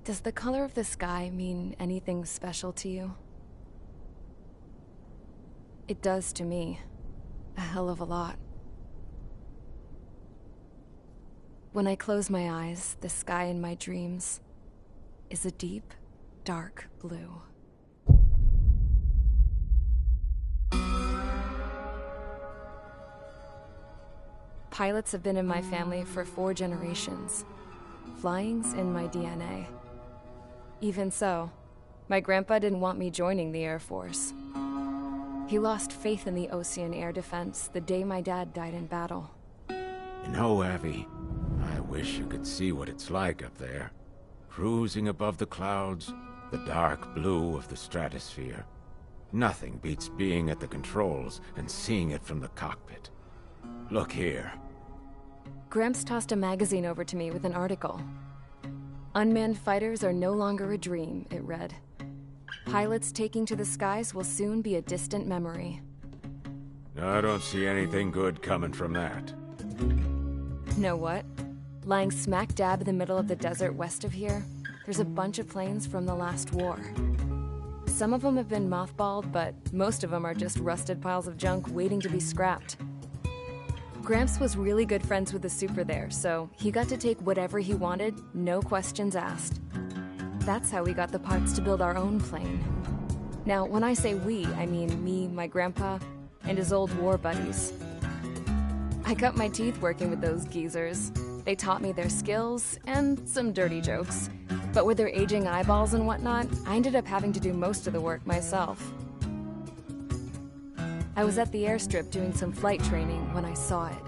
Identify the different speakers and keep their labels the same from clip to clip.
Speaker 1: Does the color of the sky mean anything special to you? It does to me. A hell of a lot. When I close my eyes, the sky in my dreams is a deep, dark blue. Pilots have been in my family for 4 generations. Flying's in my DNA. Even so, my grandpa didn't want me joining the Air Force. He lost faith in the Osean air defense the day my dad died in battle.
Speaker 2: You know, Abby, I wish you could see what it's like up there. Cruising above the clouds, the dark blue of the stratosphere. Nothing beats being at the controls and seeing it from the cockpit. Look here.
Speaker 1: Gramps tossed a magazine over to me with an article. Unmanned fighters are no longer a dream, it read. Pilots taking to the skies will soon be a distant memory.
Speaker 2: I don't see anything good coming from that.
Speaker 1: Know what? Lying smack dab in the middle of the desert west of here, there's a bunch of planes from the last war. Some of them have been mothballed, but most of them are just rusted piles of junk waiting to be scrapped. Gramps was really good friends with the super there, so he got to take whatever he wanted, no questions asked. That's how we got the parts to build our own plane. Now, when I say we, I mean me, my grandpa, and his old war buddies. I cut my teeth working with those geezers. They taught me their skills, and some dirty jokes. But with their aging eyeballs and whatnot, I ended up having to do most of the work myself. I was at the airstrip doing some flight training when I saw it.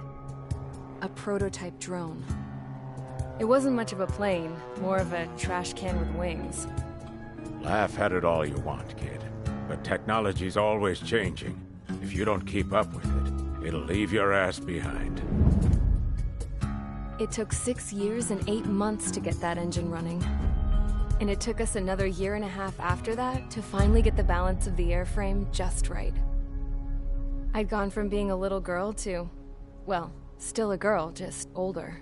Speaker 1: A prototype drone. It wasn't much of a plane, more of a trash can with wings.
Speaker 2: Laugh at it all you want, kid. But technology's always changing. If you don't keep up with it, it'll leave your ass behind.
Speaker 1: It took 6 years and 8 months to get that engine running. And it took us another 1.5 years after that to finally get the balance of the airframe just right. I'd gone from being a little girl to, well, still a girl, just older.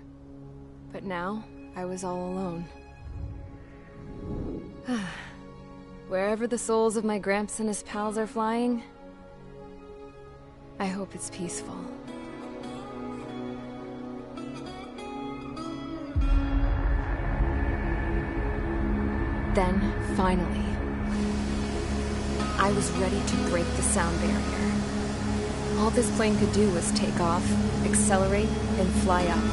Speaker 1: But now, I was all alone. Wherever the souls of my Gramps and his pals are flying, I hope it's peaceful. Then, finally, I was ready to break the sound barrier. All this plane could do was take off, accelerate, and fly up.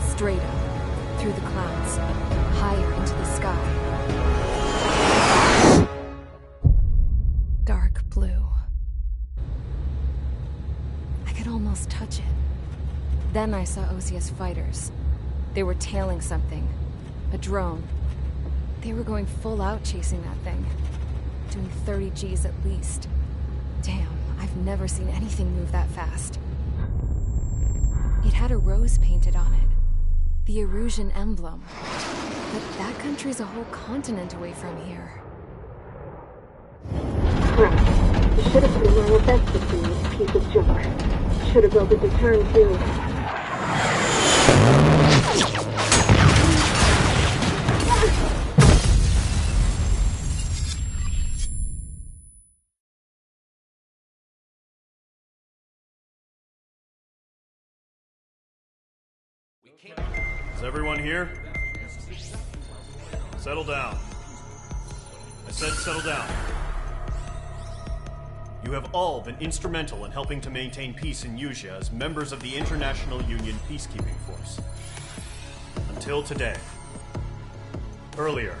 Speaker 1: Straight up, through the clouds, higher into the sky. Dark blue. I could almost touch it. Then I saw Osea's fighters. They were tailing something. A drone. They were going full out chasing that thing. Doing 30 Gs at least. Damn, I've never seen anything move that fast. It had a rose painted on it. The Erusian emblem. But that country's a whole continent away from here.
Speaker 3: Crap. You should have been my best with this piece of junk. Should have built a deterrent too.
Speaker 4: Is everyone here? Settle down. I said settle down. You have all been instrumental in helping to maintain peace in Usea as members of the International Union Peacekeeping Force. Until today. Earlier,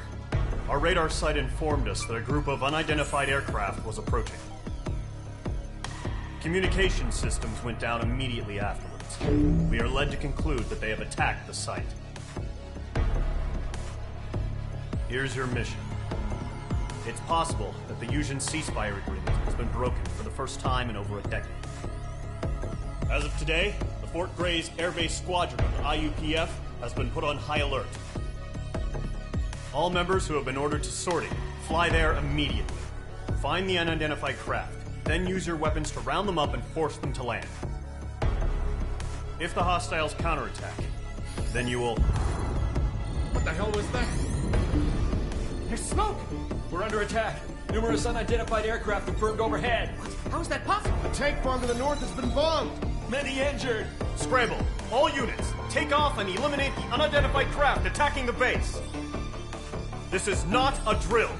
Speaker 4: Our radar site informed us that a group of unidentified aircraft was approaching. Communication systems went down immediately afterwards. We are led to conclude that they have attacked the site. Here's your mission. It's possible that the Yuuzhan ceasefire agreement has been broken for the first time in over a decade. As of today, the Fort Grays Air Base Squadron of the IUPF has been put on high alert. All members who have been ordered to sortie, fly there immediately. Find the unidentified craft, then use your weapons to round them up and force them to land. If the hostiles counterattack, then you will...
Speaker 5: What the hell was that? There's smoke! We're under attack. Numerous unidentified aircraft confirmed overhead. How is that possible?
Speaker 6: A tank farm to the north has been bombed!
Speaker 5: Many injured.
Speaker 4: Scramble! All units, take off and eliminate the unidentified craft attacking the base! This is not a drill!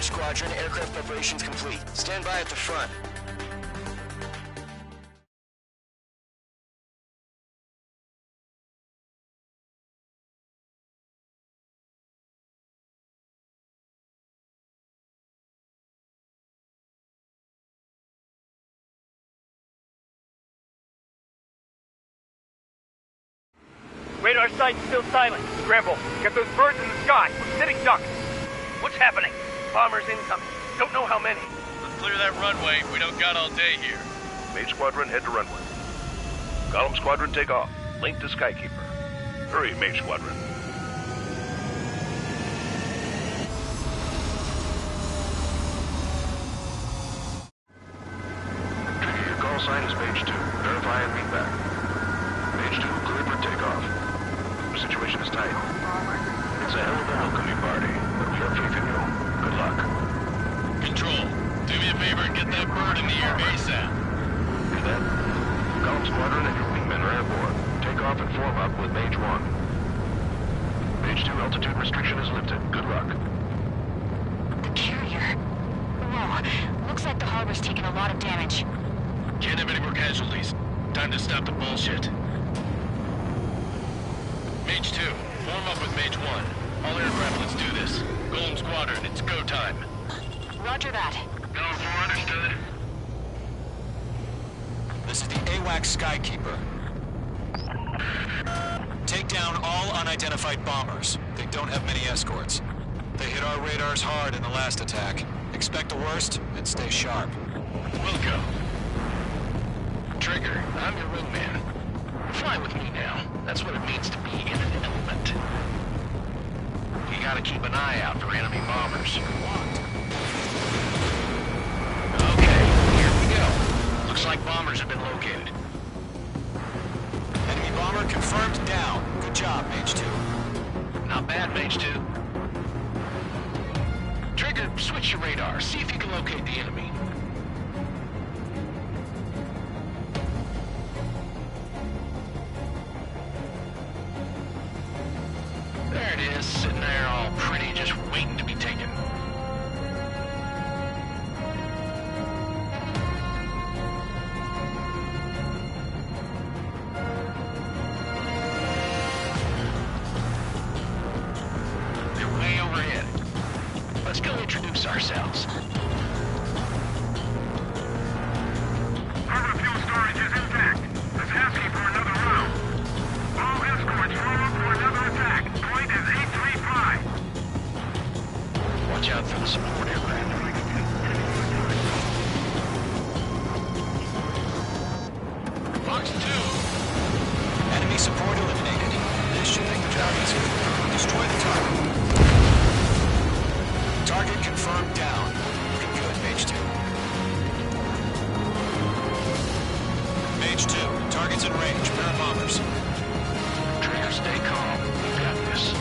Speaker 7: Squadron, aircraft preparations complete. Stand by at the front.
Speaker 8: Radar site's still silent. Scramble. Get those birds in the sky. We're sitting ducks. What's happening? Bombers incoming. Don't know how many.
Speaker 9: Let's clear that runway. We don't got all day here.
Speaker 10: Mage Squadron, head to runway. Column Squadron, take off. Link to Skykeeper. Hurry, Mage Squadron. Your call sign is Mage 2. Verify and read back. Mage 2, cleared for takeoff. The situation is tight. It's a hell of a welcoming party, but we have faith in you. Good luck.
Speaker 9: Control, do me a favor and get that bird in the air ASAP.
Speaker 10: Hear that? Column Squadron and your wingmen are airborne. Take off and form up with Mage 1. Mage 2, altitude restriction is lifted. Good luck.
Speaker 11: The carrier. Whoa. Looks like the harbor's taken a lot of damage.
Speaker 9: Can't have any more casualties. Time to stop the bullshit. Mage 2, form up with Mage 1. All aircraft, let's do this. Golem Squadron, it's go time.
Speaker 11: Roger that.
Speaker 9: Going for understood.
Speaker 7: This is the AWAC Skykeeper. Take down all unidentified bombers. They don't have many escorts. They hit our radars hard in the last attack. Expect the worst and stay sharp.
Speaker 9: We'll go. Trigger, I'm your wingman. Fly with me now. That's what it means to be in an element. You gotta keep an eye out for enemy bombers. Okay, here we go. Looks like bombers have been located.
Speaker 7: Enemy bomber confirmed down. Good job, Mage 2.
Speaker 9: Not bad, Mage 2. Trigger, switch your radar. See if you can locate the enemy. There it is, sitting there all pretty, just waiting to be taken. They're way overhead. Let's go introduce ourselves.
Speaker 12: Harbor fuel storage is intact. It's asking for another round. All escorts form up for another attack. Point is 835.
Speaker 9: Watch out for the support aircraft. Fox 2.
Speaker 7: Enemy support eliminated. This should make the job easier. Destroy the target. Target confirmed down. Looking good, Mage 2. Mage 2, target's in range. Pair of bombers.
Speaker 9: Trigger, stay calm. We've got this.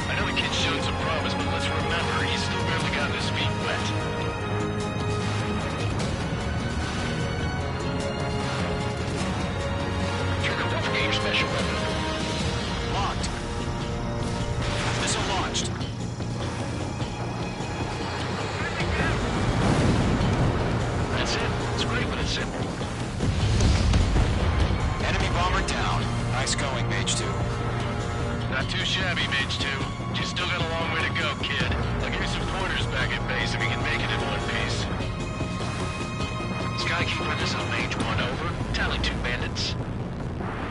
Speaker 9: I know the kid's showing some promise your special weapon.
Speaker 7: Locked. Missile launched.
Speaker 9: That's it. It's great, but it's simple.
Speaker 7: Enemy bomber down. Nice going, Mage 2.
Speaker 9: Not too shabby, Mage 2. You still got a long way to go, kid. I'll give you some pointers back at base if you can make it in one piece. Skykeeper, this is Mage 1, over. Tally 2 bandits.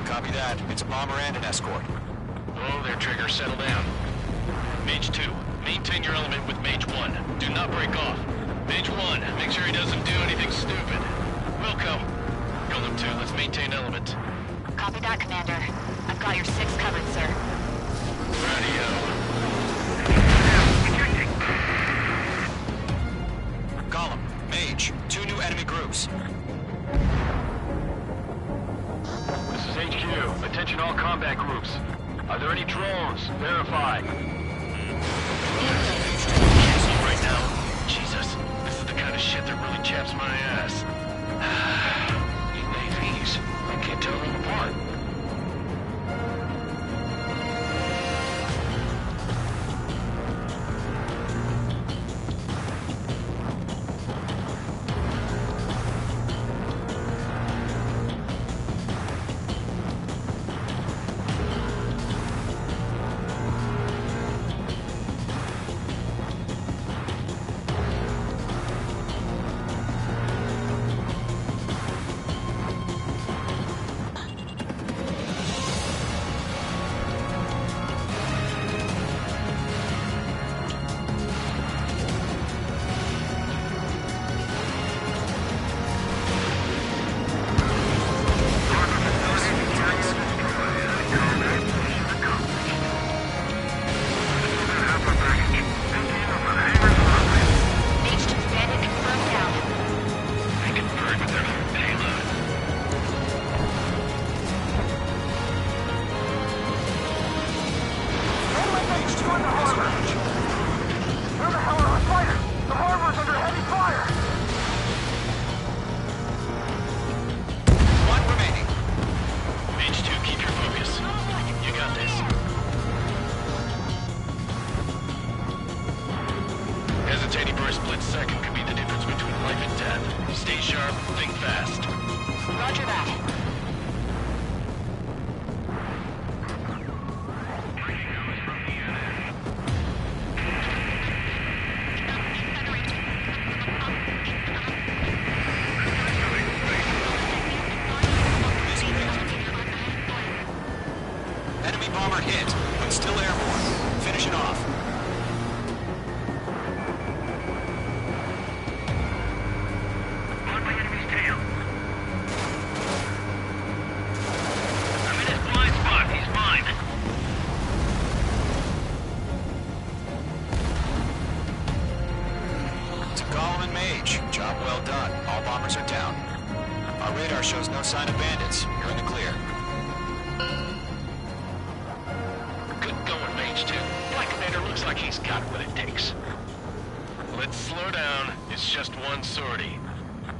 Speaker 7: Copy that. It's a bomber and an escort.
Speaker 9: Oh, there, Trigger. Settle down. Mage 2, maintain your element with Mage 1. Do not break off. Mage 1, make sure he doesn't do anything stupid. Wilco. Golem 2, let's maintain element.
Speaker 11: Copy that, Commander. I've got your 6 covered, sir.
Speaker 9: Radio.
Speaker 7: Golem, Mage, 2 new enemy groups.
Speaker 5: This is HQ. Attention all combat groups. Are there any drones? Verify.
Speaker 9: Right now. Jesus, this is the kind of shit that really chaps my ass. UAVs. I can't tell them apart.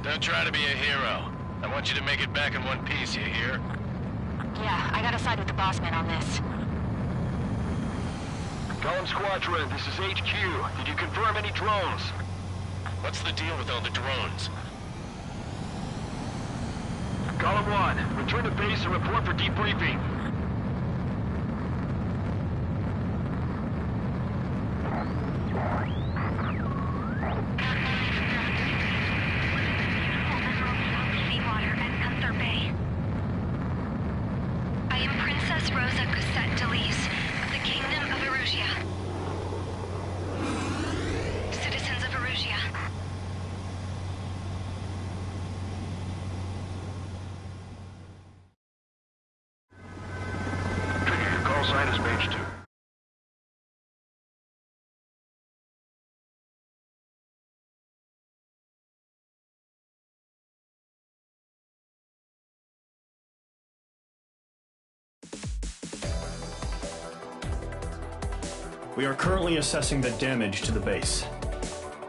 Speaker 9: Don't try to be a hero. I want you to make it back in one piece, you hear?
Speaker 11: Yeah, I gotta side with the boss man on this.
Speaker 5: Golem Squadron, this is HQ. Did you confirm any drones?
Speaker 9: What's the deal with all the drones?
Speaker 5: Golem 1, return to base and report for debriefing.
Speaker 4: We are currently assessing the damage to the base.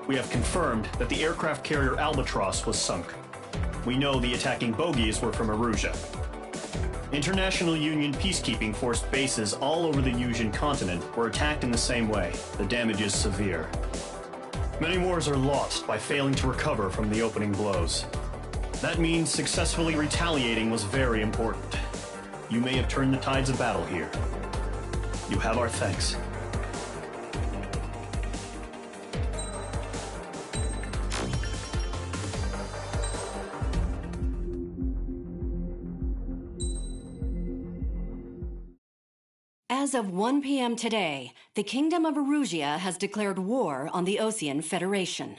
Speaker 4: We have confirmed that the aircraft carrier Albatross was sunk. We know the attacking bogies were from Erusea. International Union peacekeeping force bases all over the Yuuzhan continent were attacked in the same way. The damage is severe. Many wars are lost by failing to recover from the opening blows. That means successfully retaliating was very important. You may have turned the tides of battle here. You have our thanks.
Speaker 13: As of 1 p.m. today, the Kingdom of Erusea has declared war on the Osean Federation.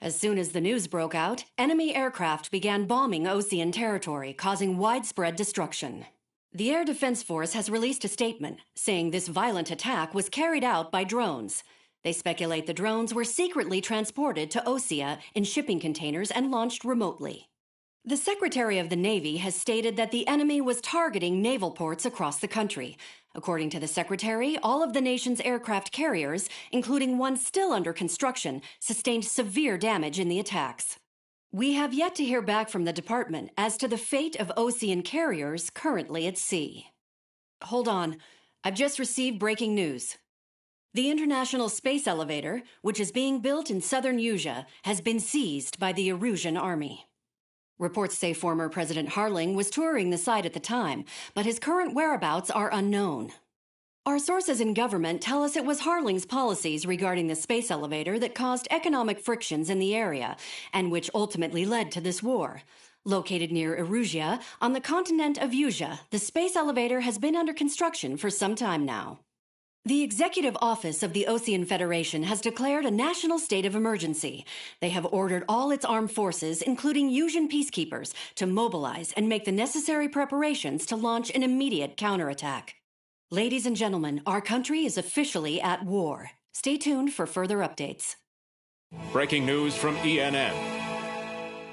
Speaker 13: As soon as the news broke out, enemy aircraft began bombing Osean territory, causing widespread destruction. The Air Defense Force has released a statement saying this violent attack was carried out by drones. They speculate the drones were secretly transported to Osea in shipping containers and launched remotely. The Secretary of the Navy has stated that the enemy was targeting naval ports across the country. According to the Secretary, all of the nation's aircraft carriers, including one still under construction, sustained severe damage in the attacks. We have yet to hear back from the department as to the fate of Osean carriers currently at sea. Hold on. I've just received breaking news. The International Space Elevator, which is being built in southern Yuuzha, has been seized by the Erusian army. Reports say former President Harling was touring the site at the time, but his current whereabouts are unknown. Our sources in government tell us it was Harling's policies regarding the space elevator that caused economic frictions in the area, and which ultimately led to this war. Located near Erusea, on the continent of Yuuzha, the space elevator has been under construction for some time now. The Executive Office of the Osean Federation has declared a national state of emergency. They have ordered all its armed forces, including Yuuzhan peacekeepers, to mobilize and make the necessary preparations to launch an immediate counterattack. Ladies and gentlemen, our country is officially at war. Stay tuned for further updates.
Speaker 2: Breaking news from ENN.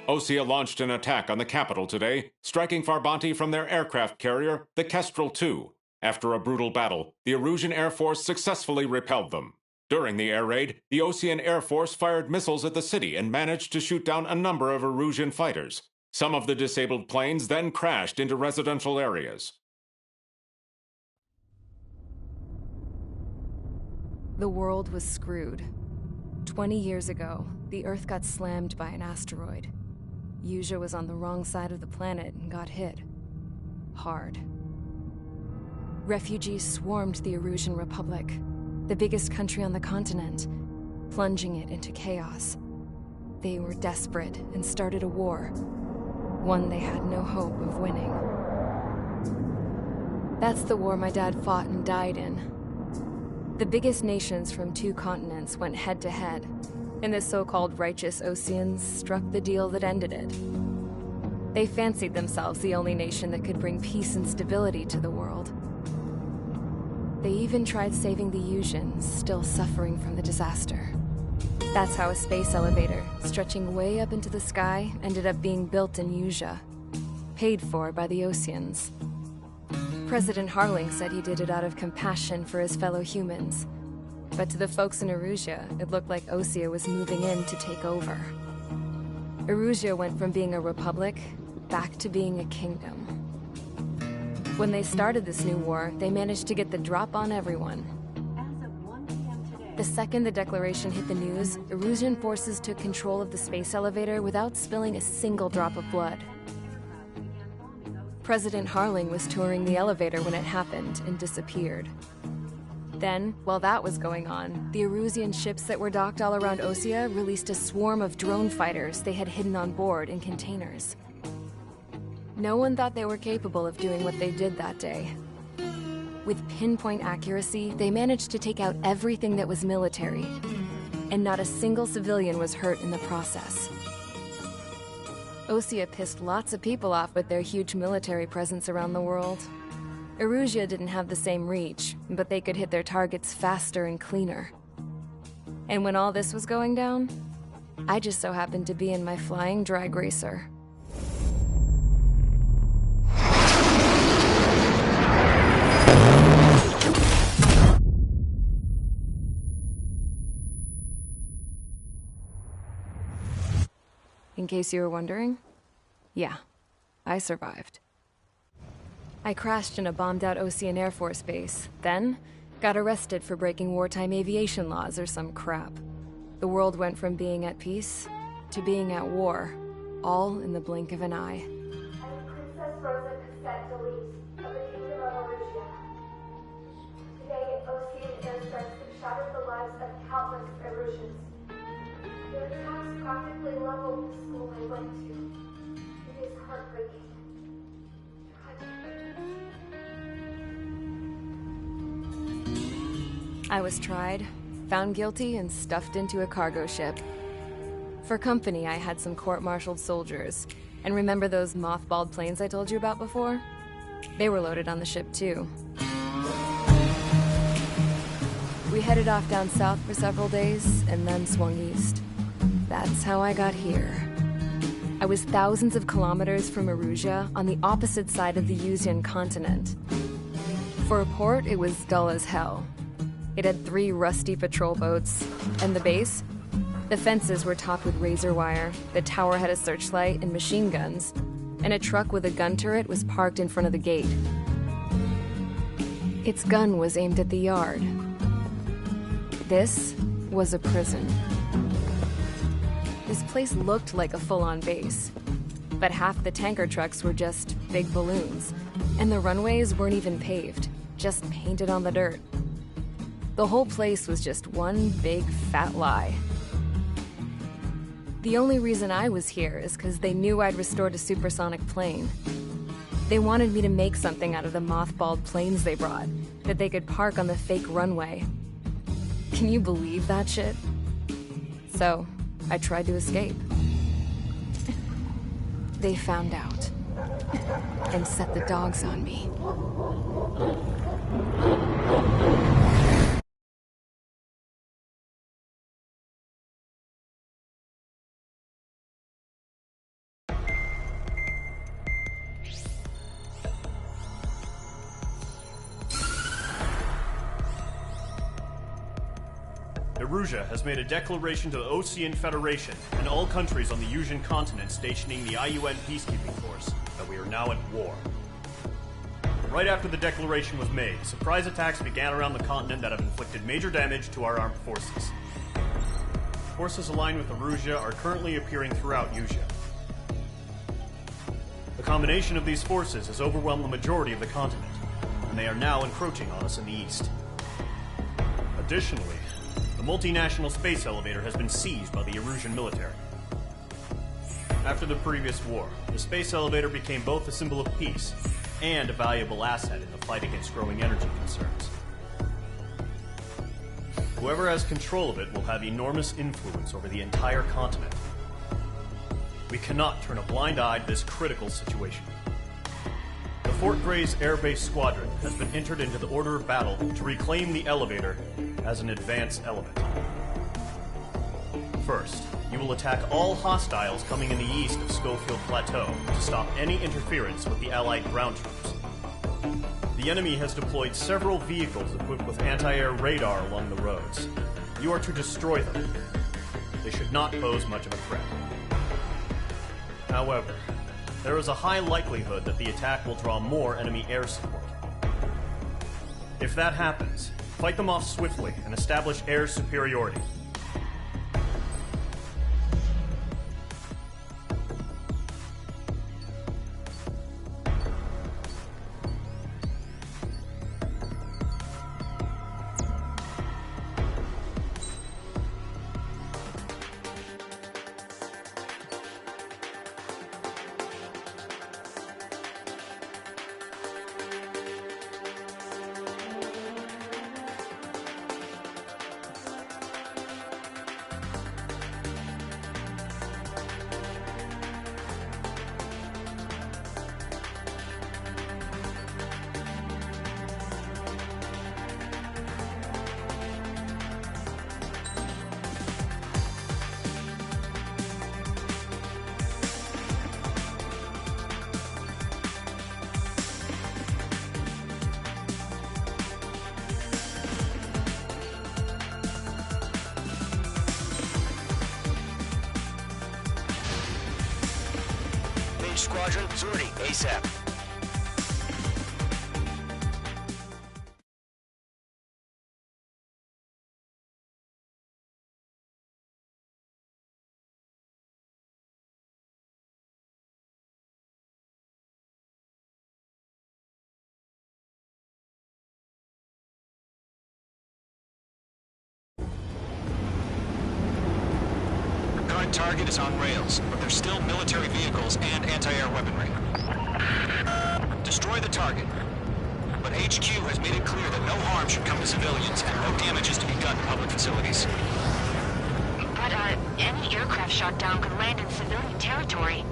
Speaker 2: Osea launched an attack on the capital today, striking Farbanti from their aircraft carrier, the Kestrel II. After a brutal battle, the Erusian Air Force successfully repelled them. During the air raid, the Osean Air Force fired missiles at the city and managed to shoot down a number of Erusian fighters. Some of the disabled planes then crashed into residential areas.
Speaker 1: The world was screwed. 20 years ago, the Earth got slammed by an asteroid. Yuuzha was on the wrong side of the planet and got hit. Hard. Refugees swarmed the Erusian Republic, the biggest country on the continent, plunging it into chaos. They were desperate and started a war, one they had no hope of winning. That's the war my dad fought and died in. The biggest nations from 2 continents went head-to-head, and the so-called righteous Oseans struck the deal that ended it. They fancied themselves the only nation that could bring peace and stability to the world. They even tried saving the Yuuzhans, still suffering from the disaster. That's how a space elevator, stretching way up into the sky, ended up being built in Yuuzha, paid for by the Oseans. President Harling said he did it out of compassion for his fellow humans. But to the folks in Erusea, it looked like Osea was moving in to take over. Erusea went from being a republic back to being a kingdom. When they started this new war, they managed to get the drop on everyone. The second the declaration hit the news, Erusian forces took control of the space elevator without spilling a single drop of blood. President Harling was touring the elevator when it happened and disappeared. Then, while that was going on, the Erusian ships that were docked all around Osea released a swarm of drone fighters they had hidden on board in containers. No one thought they were capable of doing what they did that day. With pinpoint accuracy, they managed to take out everything that was military, and not a single civilian was hurt in the process. Osea pissed lots of people off with their huge military presence around the world. Erusea didn't have the same reach, but they could hit their targets faster and cleaner. And when all this was going down, I just so happened to be in my flying drag racer. In case you were wondering, yeah, I survived. I crashed in a bombed-out Ocean Air Force base, then got arrested for breaking wartime aviation laws or some crap. The world went from being at peace to being at war, all in the blink of an eye.
Speaker 14: I'm Princess Rosa Cassette Delise of the Kingdom of Erusia. Today, Ocean airstrikes have shattered the lives of countless Erusians. Their attacks practically leveled the school I went to. It is heartbreaking.
Speaker 1: I was tried, found guilty, and stuffed into a cargo ship. For company, I had some court-martialed soldiers. And remember those mothballed planes I told you about before? They were loaded on the ship, too. We headed off down south for several days, and then swung east. That's how I got here. I was thousands of kilometers from Erusia, on the opposite side of the Yuzian continent. For a port, it was dull as hell. It had 3 rusty patrol boats. And the base? The fences were topped with razor wire, the tower had a searchlight and machine guns, and a truck with a gun turret was parked in front of the gate. Its gun was aimed at the yard. This was a prison. This place looked like a full-on base, but half the tanker trucks were just big balloons, and the runways weren't even paved, just painted on the dirt. The whole place was just one big fat lie. The only reason I was here is because they knew I'd restored a supersonic plane. They wanted me to make something out of the mothballed planes they brought, that they could park on the fake runway. Can you believe that shit? So, I tried to escape. They found out, and set the dogs on me.
Speaker 4: Erusia has made a declaration to the Ocean Federation and all countries on the Yuzian continent stationing the IUN peacekeeping force that we are now at war. Right after the declaration was made, surprise attacks began around the continent that have inflicted major damage to our armed forces. Forces aligned with Erusia are currently appearing throughout Yusia. The combination of these forces has overwhelmed the majority of the continent, and they are now encroaching on us in the east. Additionally, the multinational space elevator has been seized by the Erusian military. After the previous war, the space elevator became both a symbol of peace and a valuable asset in the fight against growing energy concerns. Whoever has control of it will have enormous influence over the entire continent. We cannot turn a blind eye to this critical situation. The Fort Gray's Air Base Squadron has been entered into the order of battle to reclaim the elevator as an advance element. First, you will attack all hostiles coming in the east of Schofield Plateau to stop any interference with the Allied ground troops. The enemy has deployed several vehicles equipped with anti-air radar along the roads. You are to destroy them. They should not pose much of a threat. However, there is a high likelihood that the attack will draw more enemy air support. If that happens, fight them off swiftly and establish air superiority.
Speaker 15: Squadron, Zordi, ASAP.
Speaker 7: Current target is on rails, but there's still military vehicles and anti-air weaponry. Destroy the target. But HQ has made it clear that no harm should come to civilians and no damage is to be done to public facilities.
Speaker 11: But, any aircraft shot down could land in civilian territory.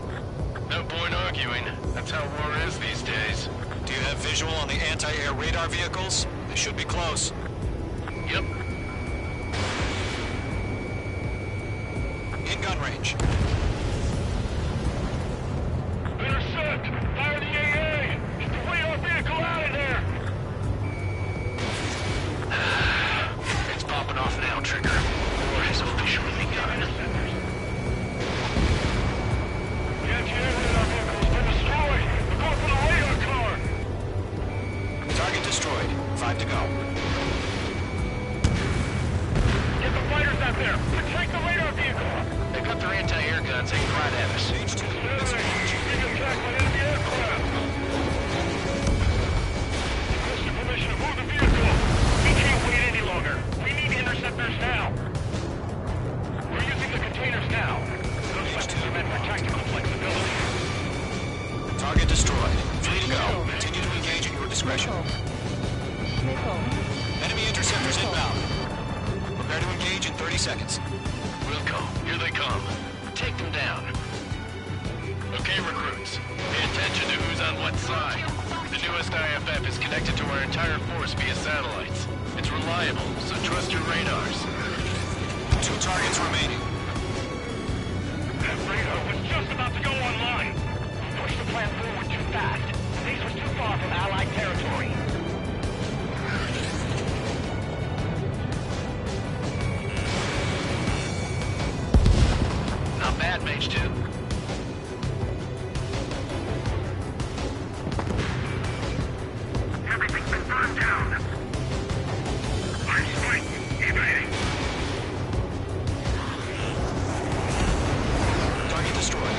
Speaker 9: No point arguing. That's how war is these days.
Speaker 7: Do you have visual on the anti-air radar vehicles? They should be close.
Speaker 9: Yep.
Speaker 7: In gun range.
Speaker 12: Intercept! Fire the AA! Get the radar vehicle out of there!
Speaker 9: It's popping off now, Trigger. War has officially begun.
Speaker 12: The anti-air radar vehicle's been destroyed! We're going for the radar car!
Speaker 7: Target destroyed. 5 to go.
Speaker 12: Get the fighters out there! Protect the radar vehicle!
Speaker 9: They've got their anti-air guns aimed right at us.
Speaker 7: H2.
Speaker 12: Being attacked by enemy aircraft! Request your permission to move the vehicle! We can't wait any longer! We need interceptors now! We're using the containers now! Those sectors are meant for tactical flexibility.
Speaker 7: Target destroyed. 3 to go. Continue to engage at your discretion. Enemy interceptors inbound. Prepare to engage in 30 seconds.
Speaker 9: Wilco, here they come. Take them down. Okay, recruits. Pay attention to who's on what side. The newest IFF is connected to our entire force via satellites. It's reliable, so trust your radars.
Speaker 7: 2 targets remaining.
Speaker 12: That radar was just about to go online! Pushed the plan forward too fast. These was too far from Allied territory.
Speaker 9: Not bad, Mage 2.
Speaker 12: Everything's been burned down. Line strike. Evading.
Speaker 7: Target destroyed.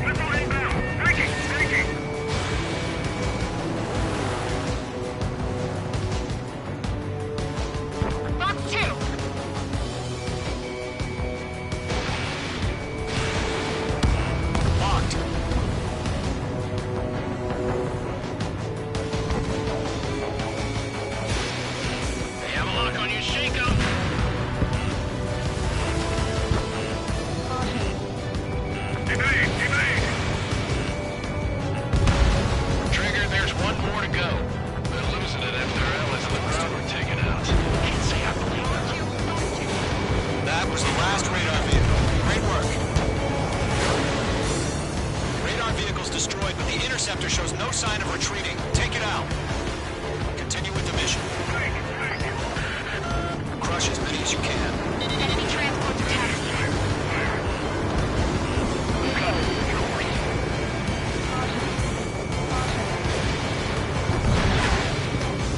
Speaker 12: Missile inbound. Breaking.
Speaker 11: Box 2!
Speaker 7: Locked.
Speaker 9: They have a lock on you, shake 'em!
Speaker 12: Evade.
Speaker 9: Trigger, there's one more to go. They're losing it after their allies on the ground were taken out. Can't say I believe it.
Speaker 7: That was the last radar vehicle. Great work. Radar vehicle's destroyed, but the interceptor shows no sign of retreating. Take it out. Continue with the mission. Crush as many as you can.
Speaker 11: Enemy transport detected.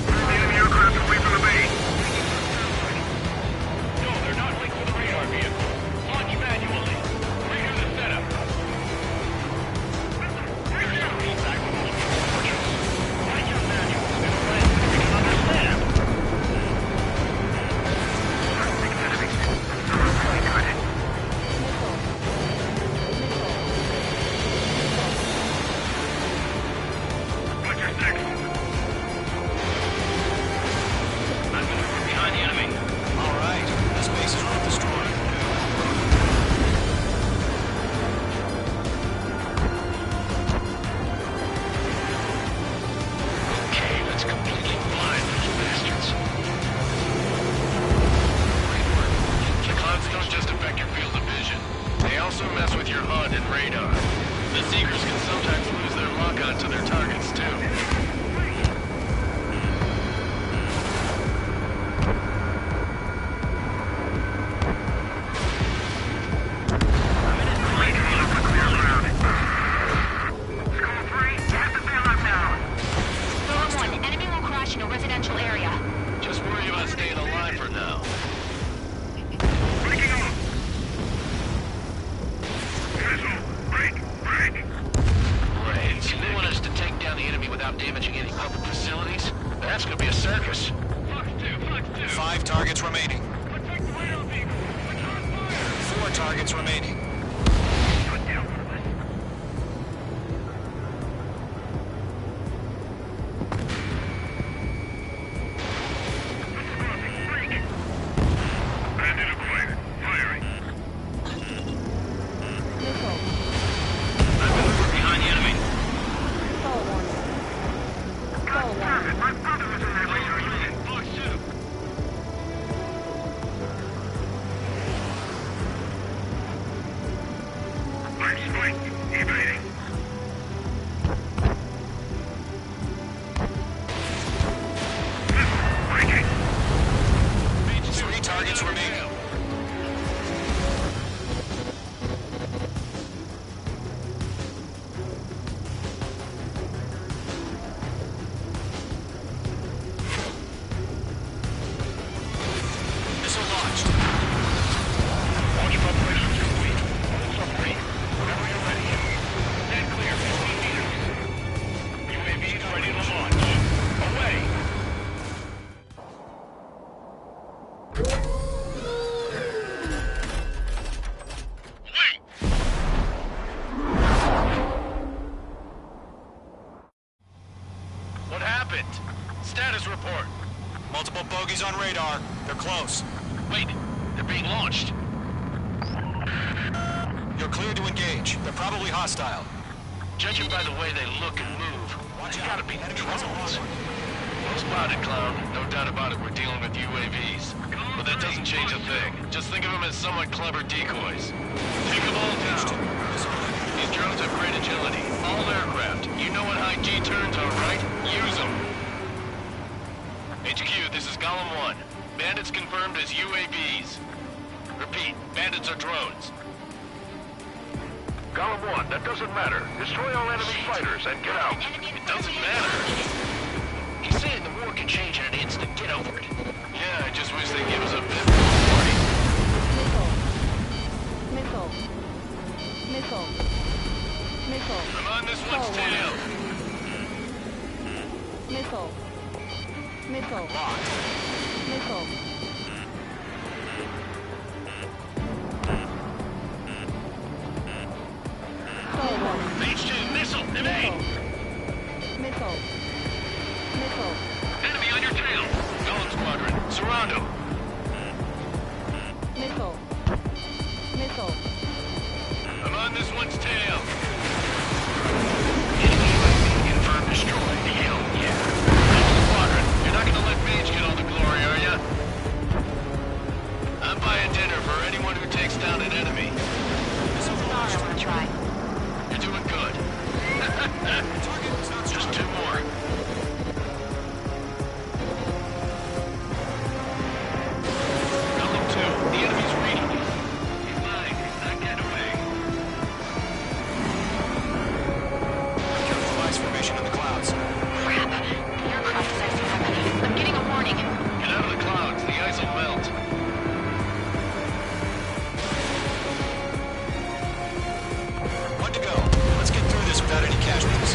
Speaker 12: The enemy aircraft away from the base. No, they're not linked to the radar vehicle. Launch manually. Redo the setup. Like your manual. Understand. What's your six? I'm gonna move behind the enemy.
Speaker 7: All right. This base is not destroyed.
Speaker 9: Okay, let's completely blind those bastards. The clouds don't just affect your field of vision. They also mess with your HUD and radar. The Seekers can sometimes lose their lock-on to their targets, too.
Speaker 11: Storm 1, enemy will crash in a residential area.
Speaker 9: Just worry about staying alive for now.
Speaker 12: Breaking off. Break.
Speaker 9: Great. You want us to take down the enemy without damaging
Speaker 7: targets remaining.
Speaker 9: Status report.
Speaker 7: Multiple bogies on radar. They're close.
Speaker 9: Wait, they're being launched.
Speaker 7: You're cleared to engage. They're probably hostile.
Speaker 9: Judging by the way they look and move, they gotta be drones. Well spotted, Clown. No doubt about it, we're dealing with UAVs. But that doesn't change a thing. Just think of them as somewhat clever decoys. Take them all down. These drones have great agility. All aircraft. You know what high G turns are, right? Use them. HQ, this is Golem 1. Bandits confirmed as UAVs. Repeat, bandits are drones.
Speaker 10: Golem 1, that doesn't matter. Destroy all enemy fighters and get out.
Speaker 9: It doesn't matter.
Speaker 12: He's saying the war can change in an instant. Get over it.
Speaker 9: Yeah, I just wish they'd give us a bit more warning.
Speaker 3: Missile. Missile. Missile.
Speaker 9: I'm on this one's tail.
Speaker 3: Missile. Missile. Missile.
Speaker 9: H2, missile, evade!
Speaker 3: Missile. Missile.
Speaker 9: Enemy on your tail! Golem Squadron, surround him!
Speaker 3: Missile. Missile.
Speaker 9: I'm on this one's tail!
Speaker 12: Enemy UAV confirmed destroyed. Hell yeah.
Speaker 9: Golem Squadron, you're not gonna let Mage get all the glory, are ya? I'm buying dinner for anyone who takes down an enemy.
Speaker 11: I want to try.
Speaker 9: You're doing good. Just two more. Golem 2, the enemy's reading you. He's mine. He's not getting away.
Speaker 7: Careful ice formation in the clouds.
Speaker 11: Crap. The aircraft is icing up. I'm getting a warning.
Speaker 9: Get out of the clouds. The ice will melt.
Speaker 7: One to go. Let's get through this without any casualties.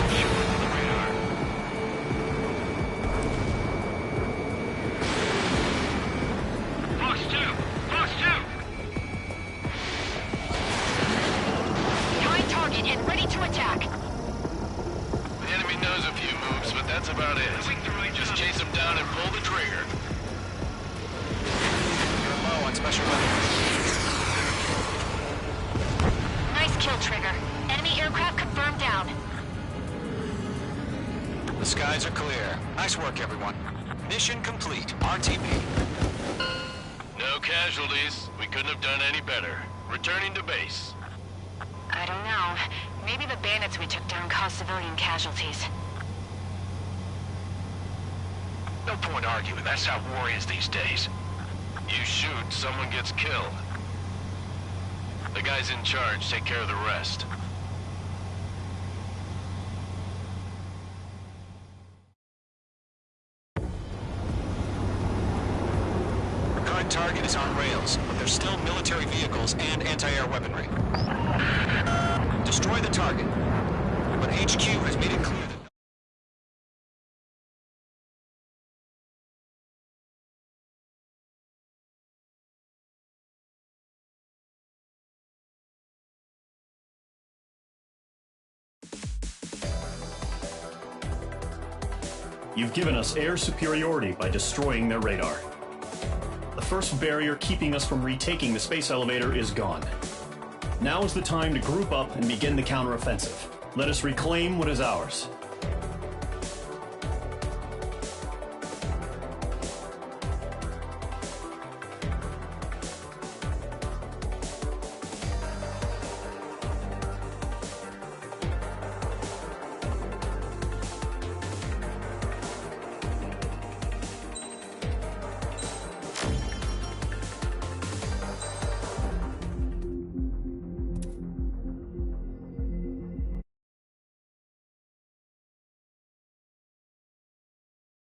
Speaker 12: Fox 2! Fox 2!
Speaker 11: Behind target and ready to attack.
Speaker 9: The enemy knows a few moves, but that's about it. Just chase him down and pull the trigger.
Speaker 7: You're low on special weapons.
Speaker 11: Nice kill, Trigger. Enemy aircraft confirmed down.
Speaker 7: The skies are clear. Nice work, everyone. Mission complete. RTB.
Speaker 9: No casualties. We couldn't have done any better. Returning to base.
Speaker 11: I don't know. Maybe the bandits we took down caused civilian casualties.
Speaker 12: No point arguing. That's how war is these days.
Speaker 9: You shoot, someone gets killed. The guys in charge take care of the rest.
Speaker 7: Our current target is on rails, but there's still military vehicles and anti-air weaponry. Destroy the target, but HQ has made it clear that
Speaker 4: You've given us air superiority by destroying their radar. The first barrier keeping us from retaking the space elevator is gone. Now is the time to group up and begin the counteroffensive. Let us reclaim what is ours.